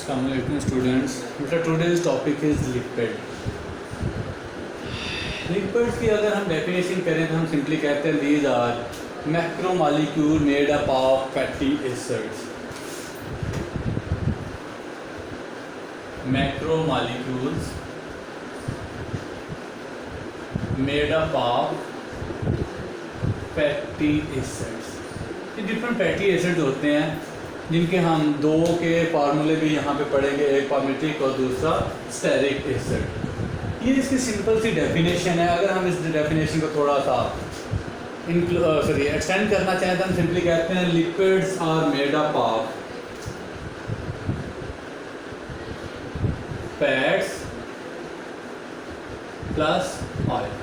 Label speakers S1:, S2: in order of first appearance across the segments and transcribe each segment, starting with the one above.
S1: Assalamualaikum students. Today's topic is lipid. Lipids की अगर हम डेफिनेशन करें तो हम सिंपली कहते हैं these are macromolecule made up of fatty acids. Macromolecules made up of fatty acids. ये डिफरेंट फैटी एसिड्स होते हैं जिनके हम दो के फार्मूले भी यहाँ पे पढ़ेंगे, एक पामिट्रिक और दूसरा स्टेरिक एसिड। ये इसकी सिंपल सी डेफिनेशन है। अगर हम इस डेफिनेशन को थोड़ा सा एक्सटेंड करना चाहें तो हम सिंपली कहते हैं lipids are made up of fats plus oil.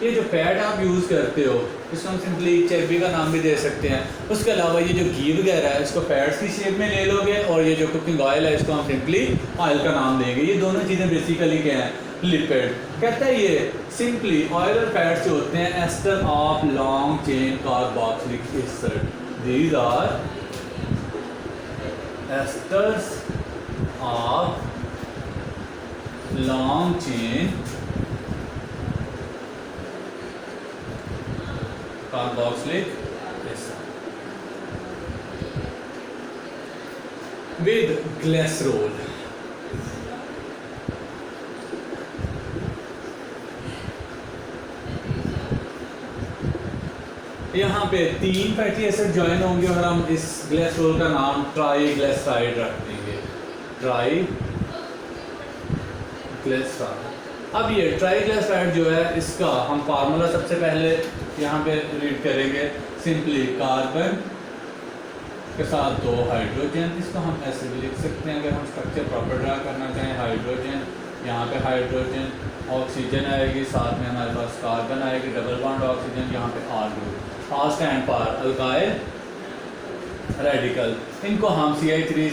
S1: ये जो फैट आप यूज़ करते हो इसको हम सिंपली चर्बी का नाम भी दे सकते हैं। उसके अलावा ये जो घी वगैरह है इसको फैट्स की शेप में ले लोगे, और ये जो कुकिंग ऑयल है इसको हम सिंपली ऑयल का नाम देंगे। ये दोनों चीज़ें बेसिकली क्या हैं? लिपिड। कहता है ये सिंपली ऑयल और फैट्स जो होते हैं ester of long chain carboxylic acid. These are esters of long chain carboxylic acid with glycerol। यहाँ पे तीन फैटी एसिड ज्वाइन होंगे और हम इस ग्लिसरॉल का नाम ट्राइग्लिसराइड रख देंगे। ट्राइग्लिसराइड। अब ये ट्राइग्लिसराइड जो है इसका हम फार्मूला सबसे पहले यहाँ पे रीड करेंगे। सिंपली कार्बन के साथ दो हाइड्रोजन, इसको हम ऐसे भी लिख सकते हैं अगर हम स्ट्रक्चर प्रॉपर ड्रा करना चाहें। हाइड्रोजन, यहाँ पे हाइड्रोजन, ऑक्सीजन आएगी, साथ में हमारे पास कार्बन आएगी, डबल बॉन्ड ऑक्सीजन, यहाँ पे R group. R stand for alkyl radical. इनको हम CH3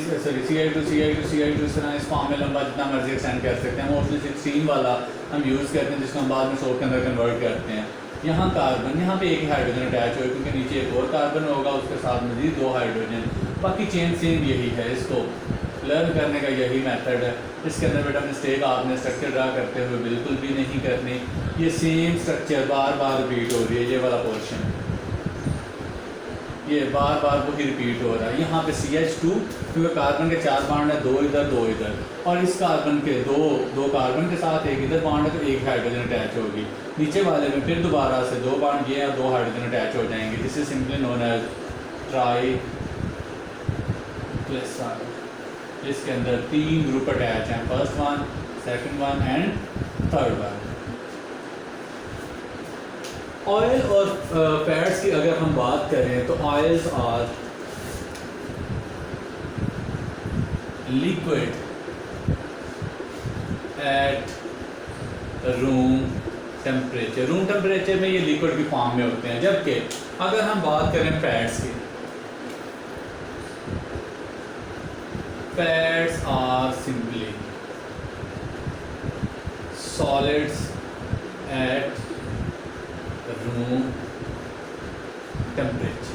S1: CH2 CH2 CH2 इस तरह इस फॉर्म में लंबा जितना मर्जी एक्सटेंड कर सकते हैं। मोस्टली 16 वाला हम यूज़ करते हैं जिसको हम बाद में सोप के अंदर कन्वर्ट करते हैं। यहाँ कार्बन, यहाँ पे एक ही हाइड्रोजन अटैच हो क्योंकि नीचे एक और कार्बन होगा, उसके साथ मजीद दो हाइड्रोजन। बाकी चेन सेम यही है। इसको लर्न करने का यही मेथड है। इसके अंदर बेटा मिस्टेक आपने स्ट्रक्चर ड्रा करते हुए बिल्कुल भी नहीं करनी। ये सेम स्ट्रक्चर बार बार रिपीट हो रही है। ये वाला पोर्शन ये बार बार वही रिपीट हो रहा है। यहाँ पे CH2 क्योंकि कार्बन के 4 बॉन्ड है, दो इधर दो इधर, और इस कार्बन के दो कार्बन के साथ एक इधर बॉन्ड है तो एक हाइड्रोजन अटैच होगी। नीचे वाले में फिर दोबारा से दो बॉन्ड ये और दो हाइड्रोजन अटैच हो जाएंगे। This is simply known as triglyceride. इसके अंदर 3 ग्रुप अटैच हैं, first one, second one and third one. Oil और फैट्स की अगर हम बात करें तो oils are liquid at room temperature. Room temperature में ये लिक्विड की फॉर्म में होते हैं। जबकि अगर हम बात करें फैट्स की, fats are simply solids at room temperature.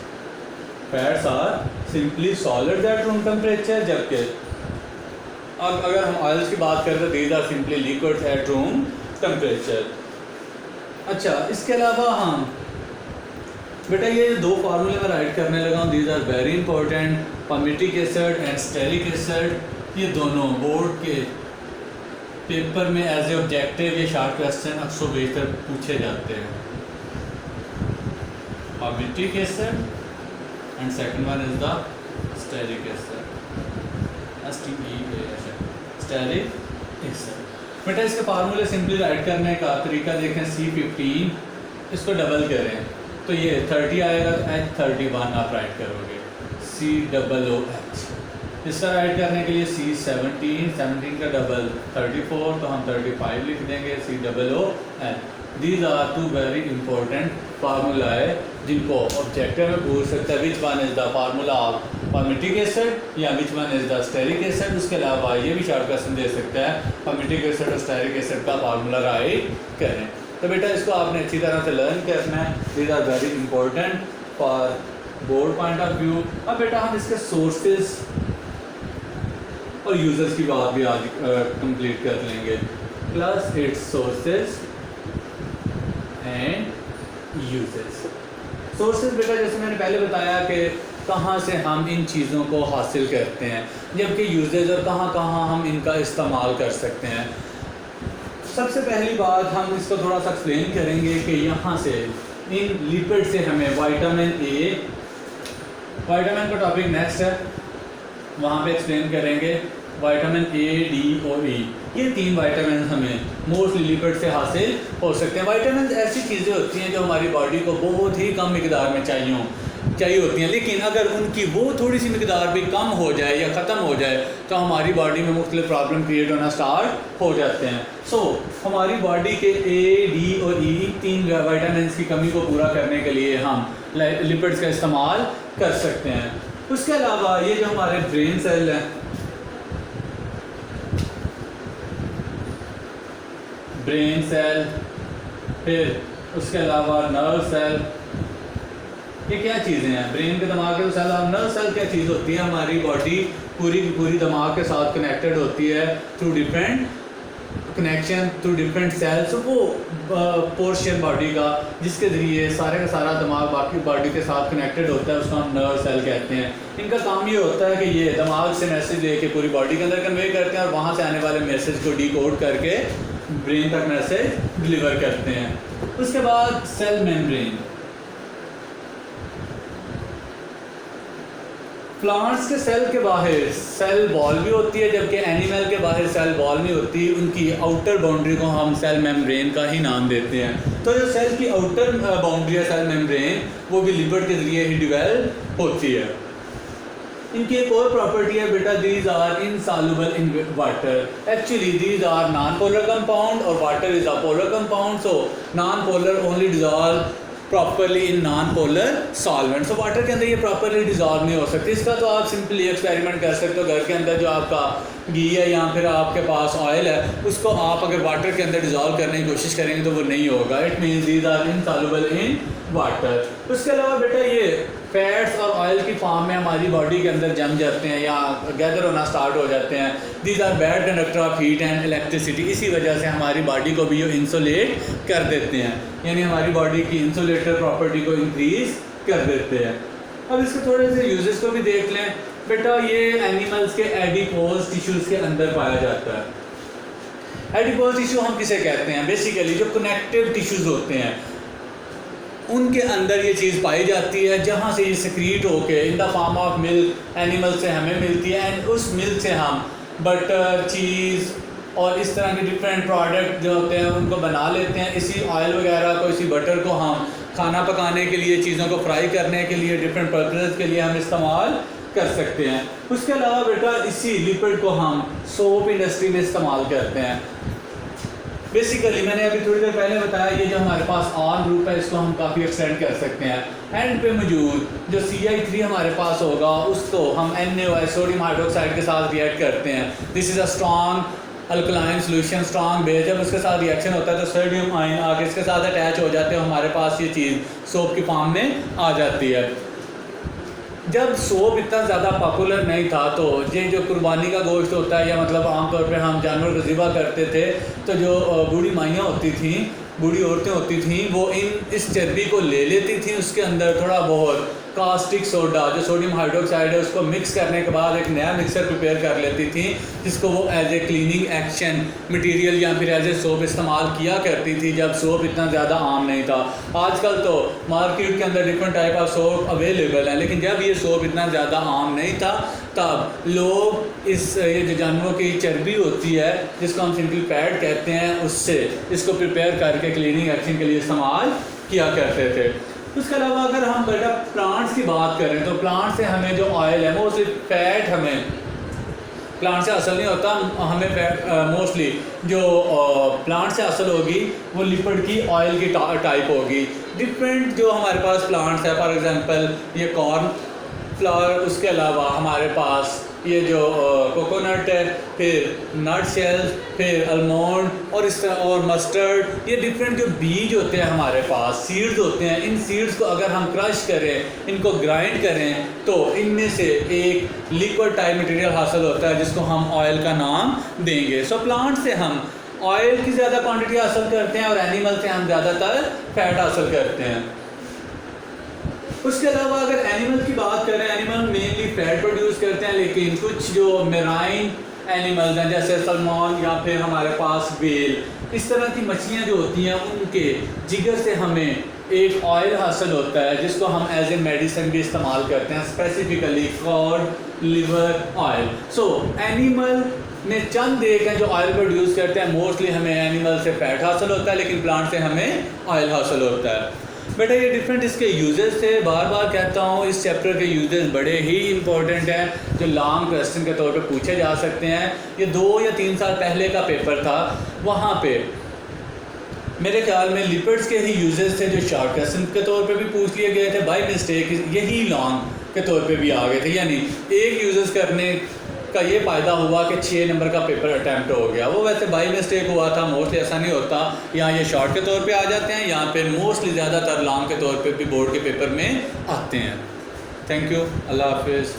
S1: Fats are simply solids at room temperature. जबकि अब अगर हम ऑयल्स की बात करें तो these are simply liquids at room temperature. अच्छा, इसके अलावा हम बेटा ये दो फार्मूले में राइट करने लगा हूँ। These are very important, palmitic acid and stearic acid. ये दोनों बोर्ड के पेपर में एज ए ऑब्जेक्टिव ये शार्ट क्वेश्चन अक्सर बेहतर पूछे जाते हैं। Palmitic acid and second one is the stearic acid, stearic acid. बेटा इसके फार्मूले सिंपली राइट करने का तरीका देखें। C15 इसको डबल करें तो ये 30 आएगा तो H31 आप राइट करोगे। COOH इसका राइट करने के लिए C17 का डबल 34 तो हम 35 लिख देंगे। COOH। These are two very important formula है जिनको ऑब्जेक्टिव में पूछ सकता है which one is the formula of palmitic acid या which one is the stearic acid. उसके अलावा ये भी शॉर्ट क्वेश्चन दे सकता है पामिट्रिक एसिड और स्टेरिक एसिड का फार्मूला राइट करें। तो बेटा इसको आपने अच्छी तरह से लर्न करना है। These are very important for board point of view. अब बेटा हम इसके सोर्सेज और यूजर्स की बात भी आज कंप्लीट कर लेंगे, plus it's sources and uses. Sources बेटा जैसे मैंने पहले बताया कि कहाँ से हम इन चीज़ों को हासिल करते हैं, जबकि यूजेज और कहाँ कहाँ हम इनका इस्तेमाल कर सकते हैं। सबसे पहली बात हम इसको थोड़ा सा एक्सप्लेन करेंगे कि यहाँ से इन लिपिड से हमें विटामिन ए, विटामिन का टॉपिक नेक्स्ट है, वहाँ पे एक्सप्लेन करेंगे। विटामिन ए, डी और ई, ये 3 विटामिन हमें मोस्टली लिपिड से हासिल हो सकते हैं। विटामिन ऐसी चीज़ें होती हैं जो हमारी बॉडी को बहुत ही कम मिकदार में चाहिए होती हैं, लेकिन अगर उनकी वो थोड़ी सी मिकदार भी कम हो जाए या ख़त्म हो जाए तो हमारी बॉडी में मुख्तलिफ प्रॉब्लम क्रिएट होना स्टार्ट हो जाते हैं। सो हमारी बॉडी के ए, डी और ई 3 विटामिन की कमी को पूरा करने के लिए हम लिपिड्स का इस्तेमाल कर सकते हैं। उसके अलावा ये जो हमारे ब्रेन सेल हैं, ब्रेन सेल, फिर उसके अलावा नर्व सेल, ये क्या चीज़ें हैं? ब्रेन के दिमाग के सेल और नर्व सेल क्या चीज़ होती है? हमारी बॉडी पूरी की पूरी दिमाग के साथ कनेक्टेड होती है through different connection, through different cells. वो पोर्शन बॉडी का जिसके ज़रिए सारे का सारा दिमाग बाकी बॉडी के साथ कनेक्टेड होता है, उसको हम नर्व सेल कहते हैं। इनका काम ये होता है कि ये दिमाग से मैसेज लेके पूरी बॉडी के अंदर कन्वे करते हैं और वहाँ से आने वाले मैसेज को डिकोड करके ब्रेन तक मैसेज डिलीवर करते हैं। उसके बाद सेल मेम्ब्रेन, प्लांट्स के सेल के बाहर सेल वॉल भी होती है, जबकि एनिमल के बाहर सेल वॉल नहीं होती। उनकी आउटर बाउंड्री को हम सेल मेम्ब्रेन का ही नाम देते हैं। तो जो सेल की आउटर बाउंड्री है सेल मेम्ब्रेन, वो भी लिपिड के जरिए ही डिवेल्प होती है। इनकी एक और प्रॉपर्टी है बेटा, these are insoluble in water. Actually these are non polar compound और water is a polar compound, so non polar only dissolve properly in non polar solvent. So water के अंदर ये प्रॉपरली डिजॉल्व नहीं हो सकती। इसका तो आप सिंपली एक्सपेरिमेंट कर सकते हो घर के अंदर। जो आपका घी है या फिर आपके पास ऑयल है, उसको आप अगर वाटर के अंदर डिजॉल्व करने की कोशिश करेंगे तो वो नहीं होगा। It means these are insoluble in water. उसके अलावा बेटा ये फैट्स और ऑयल की फॉर्म में हमारी बॉडी के अंदर जम जाते हैं या गैदर होना स्टार्ट हो जाते हैं। These are bad conductor of heat and electricity. इसी वजह से हमारी बॉडी को भी ये इंसुलेट कर देते हैं, यानी हमारी बॉडी की इंसुलेटर प्रॉपर्टी को इंक्रीज कर देते हैं। अब इसके थोड़े से यूजेस को भी देख लें बेटा। ये एनिमल्स के एडिपोज टिश्यूज़ के अंदर पाया जाता है। एडिपोज टिश्यू हम किसे कहते हैं? बेसिकली जो कनेक्टिव टिश्यूज़ होते हैं उनके अंदर ये चीज़ पाई जाती है, जहाँ से ये सिक्रीट होके in the form of milk animal से हमें मिलती है। एंड उस मिल्क से हम बटर, चीज़ और इस तरह के डिफरेंट प्रोडक्ट जो होते हैं उनको बना लेते हैं। इसी ऑयल वगैरह को, इसी बटर को हम खाना पकाने के लिए, चीज़ों को फ्राई करने के लिए, डिफरेंट पर्पज़ के लिए हम इस्तेमाल कर सकते हैं। उसके अलावा बेटा इसी लिपिड को हम सोप इंडस्ट्री में इस्तेमाल करते हैं। बेसिकली मैंने अभी थोड़ी देर पहले बताया, ये जो हमारे पास आर ग्रुप है इसको हम काफ़ी एक्सटेंड कर सकते हैं। एंड पे मौजूद जो CI3 हमारे पास होगा उसको हम NaOH सोडियम हाइड्रोक्साइड के साथ रिएक्ट करते हैं। This is a strong alkaline solution, strong base. जब उसके साथ रिएक्शन होता है तो सोडियम आयन आके इसके साथ अटैच हो जाते हैं, हमारे पास ये चीज़ सोप की फॉर्म में आ जाती है। जब सोप इतना ज़्यादा पॉपुलर नहीं था तो ये जो कुर्बानी का गोश्त होता है, या मतलब आमतौर पे हम जानवर को ज़िबा करते थे, तो जो बूढ़ी माइयाँ होती थीं, बूढ़ी औरतें होती थीं, वो इस चर्बी को ले लेती थीं, उसके अंदर थोड़ा बहुत कास्टिक सोडा जो सोडियम हाइड्रोक्साइड है उसको मिक्स करने के बाद एक नया मिक्सर प्रिपेयर कर लेती थी, जिसको वो as a cleaning action material या फिर एज ए सोप इस्तेमाल किया करती थी, जब सोप इतना ज़्यादा आम नहीं था। आजकल तो मार्केट के अंदर different type of soap available है, लेकिन जब ये सोप इतना ज़्यादा आम नहीं था तब लोग ये जो जानवरों की चर्बी होती है जिसको हम सिंपल फैट कहते हैं, उससे इसको प्रिपेयर करके क्लीनिंग एक्शन के लिए इस्तेमाल किया करते थे। उसके अलावा अगर हम बेटा प्लांट्स की बात करें तो प्लांट से हमें जो ऑयल है मोस्टली फैट हमें प्लांट से हासिल नहीं होता, हमें फैट मोस्टली जो प्लांट से हासिल होगी वो लिपिड की ऑयल की टाइप होगी। डिफरेंट जो हमारे पास प्लांट्स है, फॉर एग्जांपल ये कॉर्न फ्लावर, उसके अलावा हमारे पास ये जो कोकोनट है, फिर नट शेल्स, फिर आलमंड और इस तरह और मस्टर्ड, ये डिफरेंट जो बीज होते हैं हमारे पास, सीड्स होते हैं। इन सीड्स को अगर हम क्रश करें, इनको ग्राइंड करें, तो इनमें से एक लिक्विड टाइप मटेरियल हासिल होता है जिसको हम ऑयल का नाम देंगे। सो प्लांट से हम ऑयल की ज़्यादा क्वांटिटी हासिल करते हैं और एनिमल से हम ज़्यादातर फैट हासिल करते हैं। उसके अलावा अगर एनिमल की बात करें, एनिमल मेनली फैट प्रोड्यूस करते हैं, लेकिन कुछ जो मेराइन एनिमल्स हैं जैसे सलमॉन या फिर हमारे पास व्हेल, इस तरह की मछलियाँ जो होती हैं उनके जिगर से हमें एक ऑयल हासिल होता है जिसको हम एज ए मेडिसिन भी इस्तेमाल करते हैं, specifically cod liver oil. So animal में चंद एक हैं जो ऑयल प्रोड्यूस करते हैं। मोस्टली हमें एनिमल से फैट हासिल होता है, लेकिन प्लांट से हमें ऑयल हासिल होता है। बेटा ये डिफरेंट इसके यूजेस थे, बार बार कहता हूँ इस चैप्टर के यूजेस बड़े ही इंपॉर्टेंट हैं जो लॉन्ग क्वेश्चन के तौर पे पूछे जा सकते हैं। ये 2 या 3 साल पहले का पेपर था, वहाँ पे मेरे ख्याल में लिपिड्स के ही यूजेस थे जो शॉर्ट क्वेश्चन के तौर पे भी पूछ लिए गए थे, बाय मिस्टेक यही लॉन्ग के तौर पे भी आ गए थे। यानी एक यूजेस करने का ये फ़ायदा हुआ कि 6 नंबर का पेपर अटैम्प्ट हो गया। वो वैसे बाई मिस्टेक हुआ था, मोस्टली ऐसा नहीं होता। यहाँ ये शॉर्ट के तौर पे आ जाते हैं, यहाँ पे मोस्टली ज़्यादातर लॉन्ग के तौर पे भी बोर्ड के पेपर में आते हैं। थैंक यू, अल्लाह हाफिज़।